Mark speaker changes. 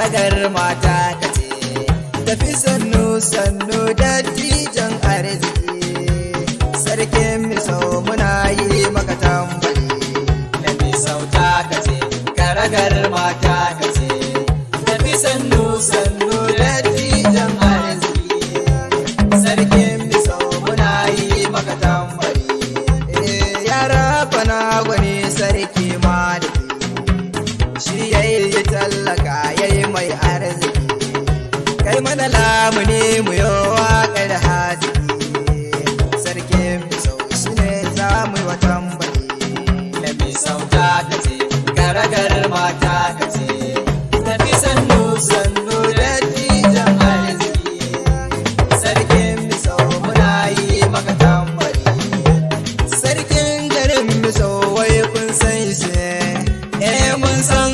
Speaker 1: karagar mata kace tafi sannu sannu dattijan arziki sarkin misau muna yi maka tambari da misau ta kace karagar mata kace tafi sannu sannu dattijan arziki sarkin misau muna yi maka tambari yara bana gwani sarki maliki shi yayi tallaka yayi mai arziki kai mana lamuni mu yi waƙar haziki sarkin misau shi ne za mu yi wa tambari da misau ta kace karagar mata kace tafi sannu sannu dattijan arziki sarkin misau muna yi maka tambari sarkin garin misau wai kun san shi mun san